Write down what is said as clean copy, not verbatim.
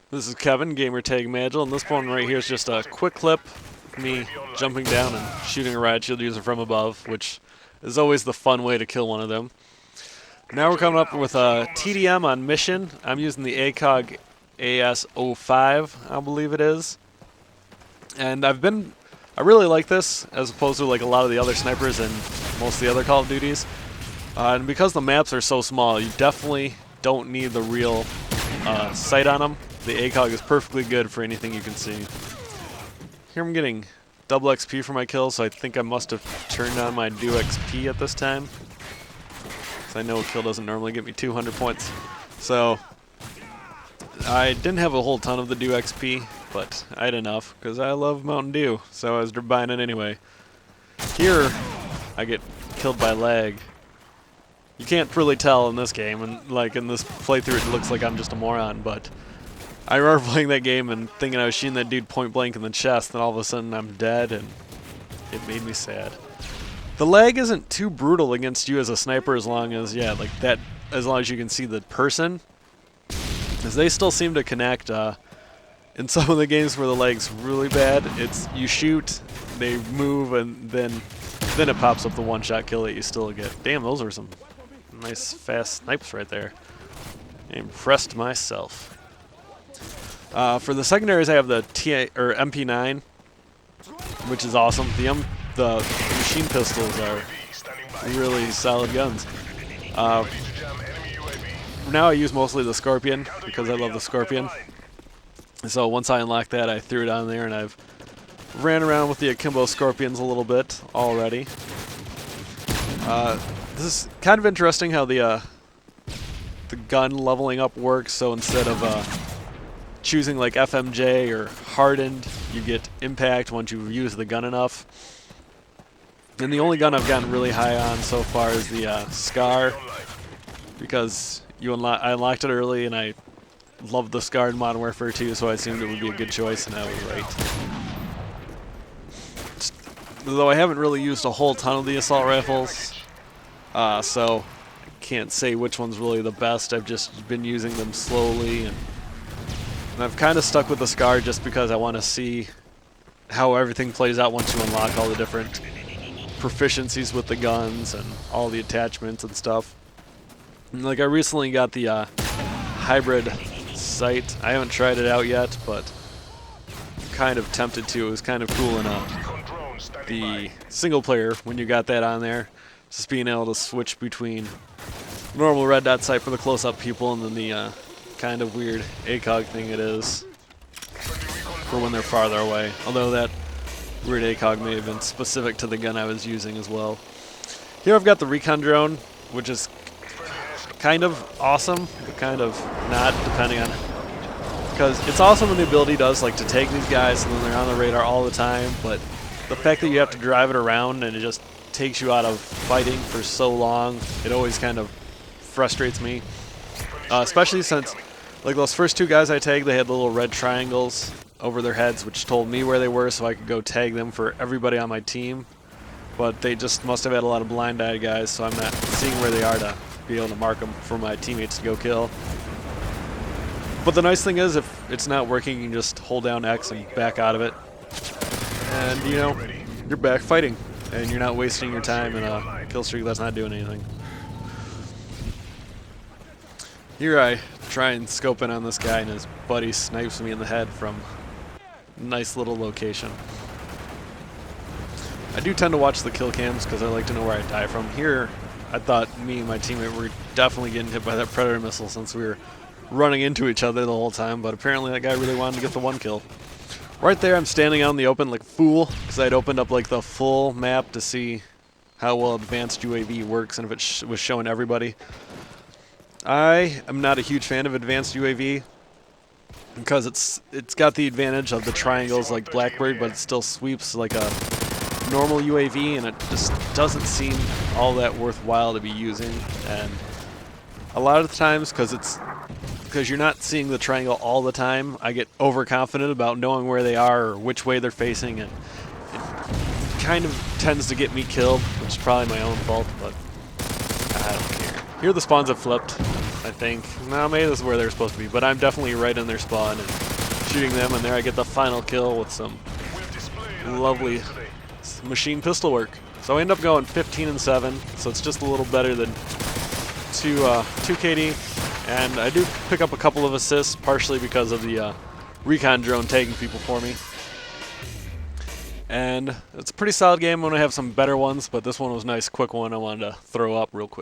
This is Kevin, Gamertag Magil, and this one right here is just a quick clip of me jumping down and shooting a riot shield user from above, which is always the fun way to kill one of them. Now we're coming up with a TDM on mission. I'm using the ACOG AS05, I believe it is. And I really like this as opposed to like a lot of the other snipers and most of the other Call of Duties. And because the maps are so small, you definitely don't need the real sight on them. The ACOG is perfectly good for anything you can see. Here I'm getting double XP for my kill, so I think I must have turned on my do XP at this time. Because I know a kill doesn't normally get me 200 points. So I didn't have a whole ton of the do XP, but I had enough because I love Mountain Dew, so I was buying it anyway. Here I get killed by lag. You can't really tell in this game, and like in this playthrough it looks like I'm just a moron, but I remember playing that game and thinking I was shooting that dude point blank in the chest, and all of a sudden I'm dead, and it made me sad. The lag isn't too brutal against you as a sniper as long as, as long as you can see the person, because they still seem to connect. In some of the games where the lag's really bad, it's you shoot, they move, and then it pops up the one-shot kill that you still get. Damn, those are some nice fast snipes right there. I impressed myself. For the secondaries, I have the MP9, which is awesome. The machine pistols are really solid guns. Now I use mostly the Scorpion because I love the Scorpion. So once I unlocked that, I threw it on there, and I've ran around with the Akimbo Scorpions a little bit already. This is kind of interesting how the gun leveling up works. So instead of choosing like FMJ or hardened, you get impact once you use the gun enough. And the only gun I've gotten really high on so far is the Scar, because I unlocked it early, and I loved the Scar in Modern Warfare 2, so I assumed it would be a good choice, and I was right. Though I haven't really used a whole ton of the assault rifles, so I can't say which one's really the best. I've just been using them slowly, and I've kind of stuck with the Scar just because I want to see how everything plays out once you unlock all the different proficiencies with the guns and all the attachments and stuff. And like I recently got the hybrid sight. I haven't tried it out yet, but I'm kind of tempted to. It was kind of cool in the single player when you got that on there. Just being able to switch between normal red dot sight for the close-up people and then the kind of weird ACOG thing it is for when they're farther away. Although that weird ACOG may have been specific to the gun I was using as well. Here I've got the recon drone, which is kind of awesome, but kind of not, depending on, because it's awesome when the ability does like to take these guys and then they're on the radar all the time, but the fact that you have to drive it around and it just takes you out of fighting for so long, it always kind of frustrates me. Especially since like those first two guys I tagged, they had the little red triangles over their heads which told me where they were so I could go tag them for everybody on my team, but they just must have had a lot of blind eye guys, so I'm not seeing where they are to be able to mark them for my teammates to go kill. But the nice thing is, if it's not working, you can just hold down X and back out of it, and you know, you're back fighting, and you're not wasting your time in a kill streak that's not doing anything. Here I try and scope in on this guy, and his buddy snipes me in the head from a nice little location. I do tend to watch the kill cams because I like to know where I die from. Here, I thought me and my teammate were definitely getting hit by that Predator missile since we were running into each other the whole time, but apparently that guy really wanted to get the one kill. Right there, I'm standing out in the open like a fool because I'd opened up like the full map to see how well advanced UAV works and if it was showing everybody. I am not a huge fan of advanced UAV because it's got the advantage of the triangles like Blackbird, but it still sweeps like a normal UAV, and it just doesn't seem all that worthwhile to be using. And a lot of the times, because you're not seeing the triangle all the time, I get overconfident about knowing where they are or which way they're facing, and it kind of tends to get me killed, which is probably my own fault, but I don't care. Here the spawns have flipped. I think. No, maybe this is where they're supposed to be, but I'm definitely right in their spawn and shooting them, and there I get the final kill with some lovely machine pistol work. So I end up going 15 and 7, so it's just a little better than 2 KD, and I do pick up a couple of assists, partially because of the recon drone tagging people for me. And it's a pretty solid game. I'm going to have some better ones, but this one was a nice quick one I wanted to throw up real quick.